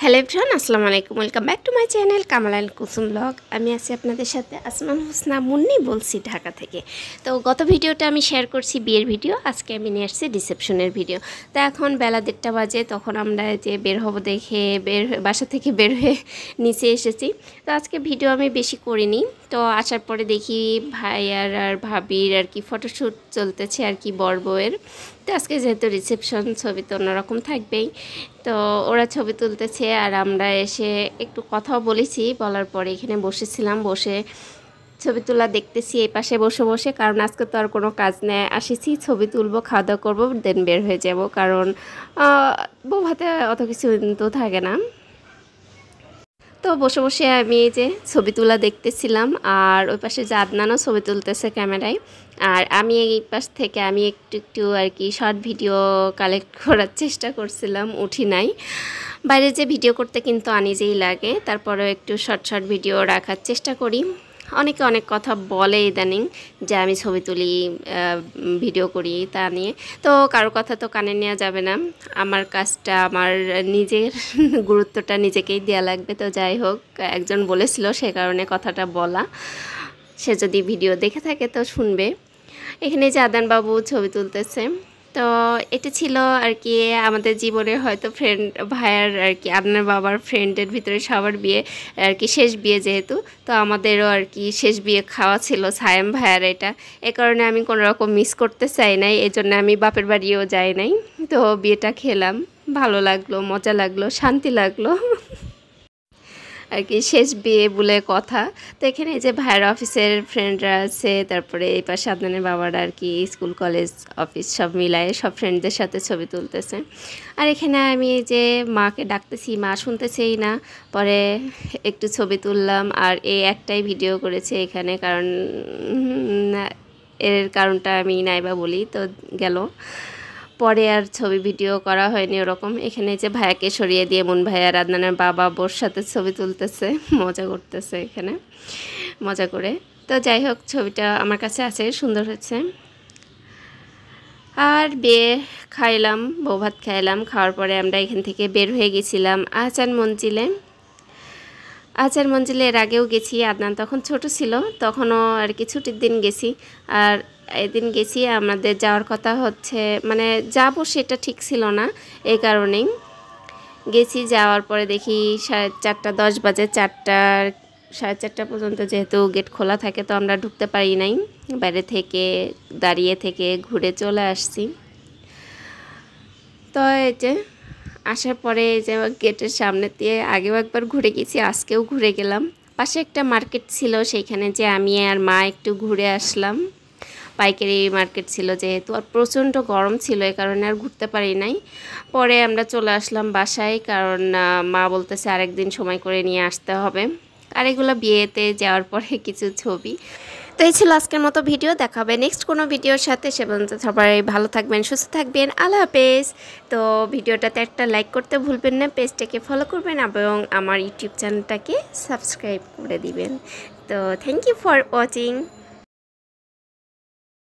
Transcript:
Hello everyone, আসসালামু আলাইকুম। Welcome back to my channel Kamal and Kusum blog. আমি আছি আপনাদের সাথে আসমান হোসনা মুন্নি, বলছি ঢাকা থেকে। তো গত ভিডিওটা আমি শেয়ার করছি বিয়ের ভিডিও, আজকে আমি নিয়ে আসছি রিসেপশনের ভিডিও। তো এখন বেলা 1:30 বাজে, তখন আমরা যে বের হব দেখে বাসা থেকে বের হয়ে নিচে এসেছি। তো আজকে ভিডিও আমি বেশি করিনি। তো আসার পরে দেখি ভাইয়ার আর ভাবির আর কি ফটোশ্যুট চলতেছে আর কি বর বউয়ের। তো আজকে যেহেতু রিসেপশন, ছবি তো অন্যরকম থাকবেই। তো ওরা ছবি তুলতেছে আর আমরা এসে একটু কথাও বলেছি, বলার পরে এখানে বসেছিলাম, বসে ছবি তোলা দেখতেছি এই পাশে বসে বসে। কারণ আজকে তো আর কোনো কাজ নেই, আসেছি ছবি তুলবো, খাওয়া দাওয়া করবো, দেন বের হয়ে যাব। কারণ বউ হাতে অত কিছু তো থাকে না। তো বসে বসে আমি এই যে ছবি তোলা দেখতেছিলাম, আর ওই পাশে যে আদনানও ছবি তুলতেছে ক্যামেরায়। আর আমি এই পাশ থেকে আমি একটু একটু আর কি শর্ট ভিডিও কালেক্ট করার চেষ্টা করছিলাম, উঠি নাই। বাইরে যে ভিডিও করতে কিন্তু আনইজিই লাগে, তারপরেও একটু শর্ট শর্ট ভিডিও রাখার চেষ্টা করি। অনেকে অনেক কথা বলে ইদানিং যে আমি ছবি তুলি, ভিডিও করি, তা নিয়ে তো কারো কথা তো কানে নেওয়া যাবে না। আমার কাজটা, আমার নিজের গুরুত্বটা নিজেকেই দেওয়া লাগবে। তো যাই হোক, একজন বলেছিল, সে কারণে কথাটা বলা। সে যদি ভিডিও দেখে থাকে তো শুনবে। এখানে যে আদান বাবু ছবি তুলতেছে। তো এটা ছিল আর কি আমাদের জীবনের হয়তো ফ্রেন্ড ভাইয়ার আর কি আদনার বাবার ফ্রেন্ডের ভিতরে সবার বিয়ে আর কি, শেষ বিয়ে যেহেতু, তো আমাদেরও আর কি শেষ বিয়ে খাওয়া ছিল সায়েম ভাইয়ার। এটা এ কারণে আমি কোনো রকম মিস করতে চাই নাই, এই জন্য আমি বাপের বাড়িও যাই নাই। তো বিয়েটা খেলাম, ভালো লাগলো, মজা লাগলো, শান্তি লাগলো আর কি, শেষ বিয়ে বলে কথা। তো এখানে যে ভাইয়ের অফিসের ফ্রেন্ডরা আছে, তারপরে এই পাশে আদনানের বাবারা আর কি স্কুল কলেজ অফিস সব মিলায়ে সব ফ্রেন্ডদের সাথে ছবি তুলতেছে। আর এখানে আমি যে মাকে ডাকতেছি, মা শুনতেছেই না। পরে একটু ছবি তুললাম, আর এই একটাই ভিডিও করেছে এখানে, কারণ এর কারণটা আমি নাইবা বলি তো গেল। পরে আর ছবি ভিডিও করা হয়নি ওরকম। এখানে যে ভাইয়াকে সরিয়ে দিয়ে মুন ভাইয়া আদনানের বাবা বোর সাথে ছবি তুলতেছে, মজা করতেছে এখানে, মজা করে। তো যাই হোক, ছবিটা আমার কাছে আছে, সুন্দর হচ্ছে। আর বিয়ে খাইলাম, বউ ভাত খাইলাম, খাওয়ার পরে আমরা এখান থেকে বের হয়ে গেছিলাম আহসান মঞ্জিলে। আহসান মঞ্জিলে এর আগেও গেছি, আদনান তখন ছোট ছিল, তখনও আর কি ছুটির দিন গেছি। আর এদিন গেছি, আমাদের যাওয়ার কথা হচ্ছে, মানে যাব সেটা ঠিক ছিল না, এই কারণেই গেছি। যাওয়ার পরে দেখি 4:30 বাজে, 4:30 পর্যন্ত যেহেতু গেট খোলা থাকে, তো আমরা ঢুকতে পারি নাই, বাইরে থেকে দাঁড়িয়ে থেকে ঘুরে চলে আসছি। তো এই যে আসার পরে যে গেটের সামনে দিয়ে আগেও একবার ঘুরে গেছি, আজকেও ঘুরে গেলাম। পাশে একটা মার্কেট ছিল, সেইখানে যে আমি আর মা একটু ঘুরে আসলাম। পাইকারি মার্কেট ছিল যেহেতু, আর প্রচণ্ড গরম ছিল, এই কারণে আর ঘুরতে পারি নাই। পরে আমরা চলে আসলাম বাসায়, কারণ মা বলতেছে আরেকদিন সময় করে নিয়ে আসতে হবে। আর এগুলো বিয়েতে যাওয়ার পরে কিছু ছবি। তো এই ছিল আজকের মতো ভিডিও, দেখা হবে নেক্সট কোনো ভিডিওর সাথে। সে পর্যন্ত সবাই ভালো থাকবেন, সুস্থ থাকবেন, আল্লাহ হাফেজ। তো ভিডিওটাতে একটা লাইক করতে ভুলবেন না, পেজটাকে ফলো করবেন এবং আমার ইউটিউব চ্যানেলটাকে সাবস্ক্রাইব করে দিবেন। তো থ্যাংক ইউ ফর ওয়াচিং।